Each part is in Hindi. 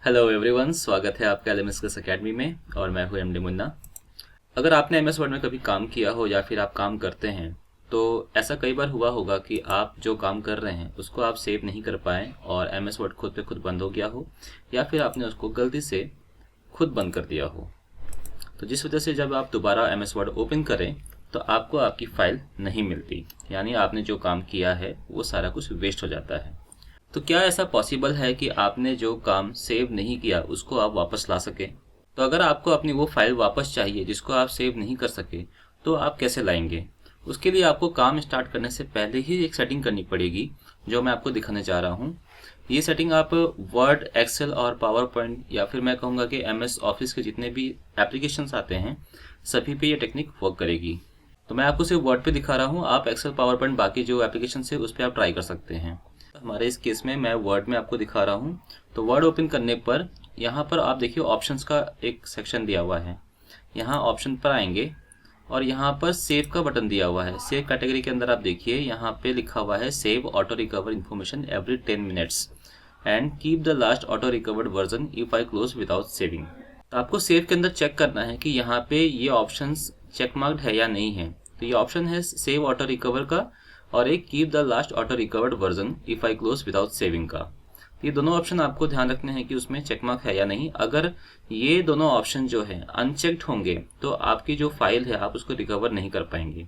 हेलो एवरीवन, स्वागत है आपका एलएमएस अकेडमी में और मैं हूं एमडी मुन्ना। अगर आपने एमएस वर्ड में कभी काम किया हो या फिर आप काम करते हैं तो ऐसा कई बार हुआ होगा कि आप जो काम कर रहे हैं उसको आप सेव नहीं कर पाए और एमएस वर्ड खुद पे खुद बंद हो गया हो या फिर आपने उसको गलती से खुद बंद कर दिया हो। तो जिस वजह से जब आप दोबारा एमएस वर्ड ओपन करें तो आपको आपकी फाइल नहीं मिलती, यानी आपने जो काम किया है वो सारा कुछ वेस्ट हो जाता है। तो क्या ऐसा पॉसिबल है कि आपने जो काम सेव नहीं किया उसको आप वापस ला सके? तो अगर आपको अपनी वो फाइल वापस चाहिए जिसको आप सेव नहीं कर सके तो आप कैसे लाएंगे? उसके लिए आपको काम स्टार्ट करने से पहले ही एक सेटिंग करनी पड़ेगी जो मैं आपको दिखाने जा रहा हूँ। ये सेटिंग आप वर्ड, एक्सेल और पावर पॉइंट या फिर मैं कहूँगा कि एमएस ऑफिस के जितने भी एप्लीकेशंस आते हैं सभी पे ये टेक्निक वर्क करेगी। तो मैं आपको सिर्फ वर्ड पे दिखा रहा हूँ, आप एक्सेल, पावर पॉइंट, बाकी जो एप्लीकेशन है उस पर आप ट्राई कर सकते हैं। हमारे इस केस में मैं वर्ड में आपको दिखा रहा हूँ। तो वर्ड ओपन करने पर यहाँ पर आप देखिए ऑप्शंस का एक सेक्शन दिया हुआ है। यहाँ ऑप्शन पर आएंगे और यहाँ पर सेव का बटन दिया हुआ है। सेव कैटेगरी के अंदर आप देखिए यहाँ पे लिखा हुआ है save auto recover information every 10 minutes and keep the last auto recovered version if I close without saving. तो आपको सेव के अंदर चेक करना है कि यहाँ पे ये ऑप्शंस चेक मार्क्ड है या नहीं है। तो ये ऑप्शन है सेव ऑटो रिकवर का और एक keep the last auto recovered version if I close without saving का। ये दोनों ऑप्शन आपको ध्यान रखने हैं कि उसमें चेक मार्क है या नहीं। अगर ये दोनों ऑप्शन जो है अनचेक्ड होंगे तो आपकी जो फाइल है आप उसको रिकवर नहीं कर पाएंगे।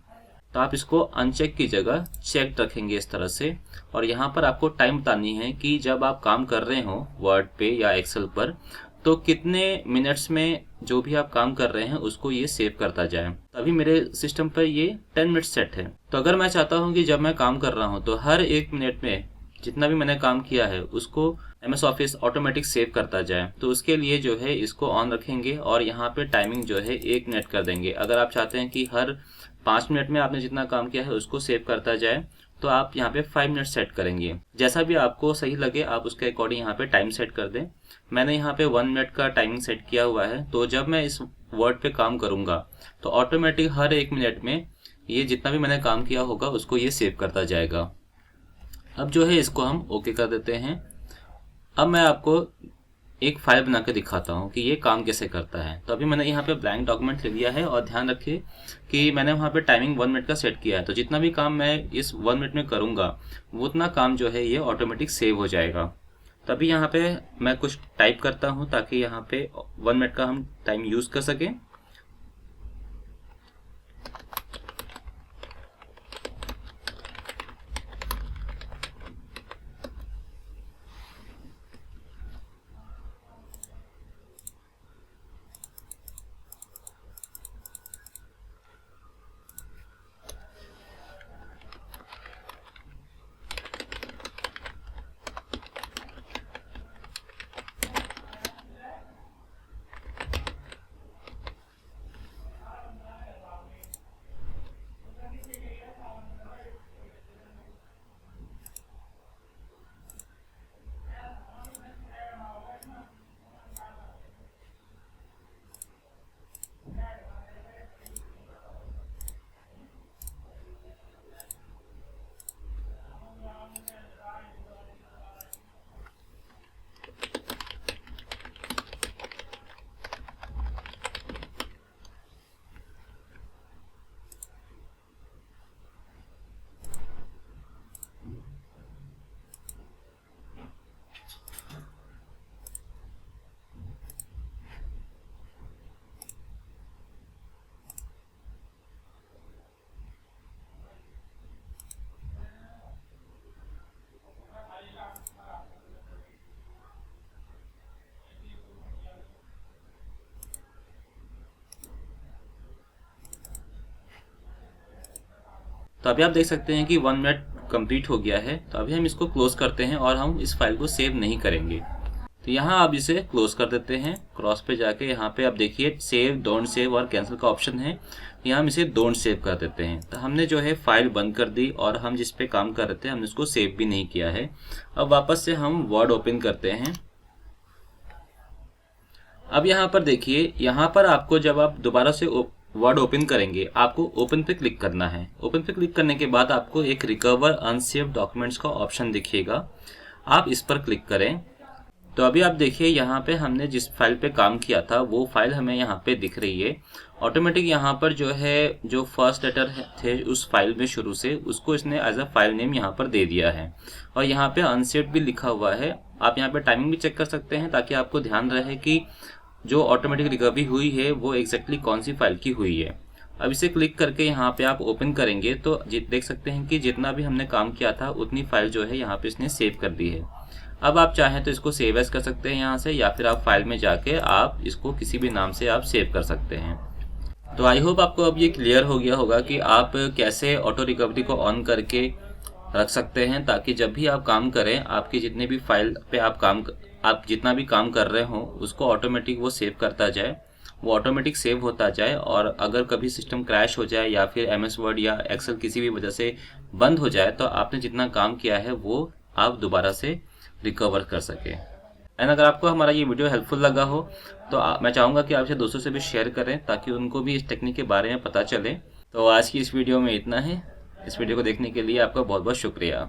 तो आप इसको अनचेक की जगह चेक रखेंगे इस तरह से। और यहाँ पर आपको टाइम बतानी है कि जब आप काम कर रहे हो वर्ड पे या एक्सेल पर तो कितने मिनट्स में जो भी आप काम कर रहे हैं उसको ये सेव करता जाए। अभी मेरे सिस्टम पर ये 10 मिनट सेट है। तो अगर मैं चाहता हूँ कि जब मैं काम कर रहा हूँ तो हर एक मिनट में जितना भी मैंने काम किया है उसको एमएस ऑफिस ऑटोमेटिक सेव करता जाए, तो उसके लिए जो है इसको ऑन रखेंगे और यहाँ पे टाइमिंग जो है 1 मिनट कर देंगे। अगर आप चाहते हैं कि हर 5 मिनट में आपने जितना काम किया है उसको सेव करता जाए तो आप यहाँ पे 5 मिनट सेट करेंगे। जैसा भी आपको सही लगे आप उसके अकॉर्डिंग यहाँ पे टाइम सेट कर दें। मैंने यहाँ पे 1 मिनट का टाइमिंग सेट किया हुआ है। तो जब मैं इस वर्ड पे काम करूँगा तो ऑटोमेटिक हर 1 मिनट में ये जितना भी मैंने काम किया होगा उसको ये सेव करता जाएगा। अब जो है इसको हम ओके कर देते हैं। अब मैं आपको एक फाइल बना के दिखाता हूँ कि ये काम कैसे करता है। तो अभी मैंने यहाँ पे ब्लैंक डॉक्यूमेंट ले लिया है और ध्यान रखिए कि मैंने वहाँ पे टाइमिंग 1 मिनट का सेट किया है। तो जितना भी काम मैं इस 1 मिनट में करूँगा वो उतना काम जो है ये ऑटोमेटिक सेव हो जाएगा। तभी यहाँ पे मैं कुछ टाइप करता हूँ ताकि यहाँ पे 1 मिनट का हम टाइम यूज़ कर सकें। तो अभी आप देख सकते हैं कि 1 मिनट कंप्लीट हो गया है। तो अभी हम इसको क्लोज करते हैं और हम इस फाइल को सेव नहीं करेंगे। तो यहाँ आप इसे क्लोज कर देते हैं। क्रॉस पे जाके यहाँ पे आप देखिए सेव, डोंट सेव और कैंसिल का ऑप्शन है। यहाँ हम इसे डोंट सेव कर देते हैं। तो हमने जो है फाइल बंद कर दी और हम जिस पे काम कर रहे थे हमने उसको सेव भी नहीं किया है। अब वापस से हम वर्ड ओपन करते हैं। अब यहाँ पर देखिए, यहाँ पर आपको जब आप दोबारा से वर्ड ओपन करेंगे आपको ओपन पे क्लिक करना है। ओपन पे क्लिक करने के बाद आपको एक रिकवर अनसेव्ड डॉक्यूमेंट्स का ऑप्शन दिखेगा, आप इस पर क्लिक करें। तो अभी आप देखिए यहाँ पे हमने जिस फाइल पे काम किया था वो फाइल हमें यहाँ पे दिख रही है। ऑटोमेटिक यहाँ पर जो है जो फर्स्ट लेटर थे उस फाइल में शुरू से, उसको इसने एज अ फाइल नेम यहाँ पर दे दिया है। और यहाँ पे अनसेव्ड भी लिखा हुआ है। आप यहाँ पे टाइमिंग भी चेक कर सकते हैं ताकि आपको ध्यान रहे कि जो ऑटोमेटिक रिकवरी हुई है वो एग्जैक्टली कौन सी फाइल की हुई है। अब इसे क्लिक करके यहाँ पे आप ओपन करेंगे तो देख सकते हैं कि जितना भी हमने काम किया था उतनी फाइल जो है यहाँ पे इसने सेव कर दी है। अब आप चाहें तो इसको सेव एज कर सकते हैं यहाँ से, या फिर आप फाइल में जाके आप इसको किसी भी नाम से आप सेव कर सकते हैं। तो आई होप आपको अब ये क्लियर हो गया होगा कि आप कैसे ऑटो रिकवरी को ऑन करके रख सकते हैं, ताकि जब भी आप काम करें आपकी जितने भी फाइल पे आप जितना भी काम कर रहे हो उसको ऑटोमेटिक वो सेव करता जाए, वो ऑटोमेटिक सेव होता जाए। और अगर कभी सिस्टम क्रैश हो जाए या फिर MS वर्ड या एक्सेल किसी भी वजह से बंद हो जाए तो आपने जितना काम किया है वो आप दोबारा से रिकवर कर सके। एंड अगर आपको हमारा ये वीडियो हेल्पफुल लगा हो तो मैं चाहूँगा कि आप इसे दोस्तों से भी शेयर करें ताकि उनको भी इस टेक्निक के बारे में पता चले। तो आज की इस वीडियो में इतना है। इस वीडियो को देखने के लिए आपका बहुत बहुत शुक्रिया।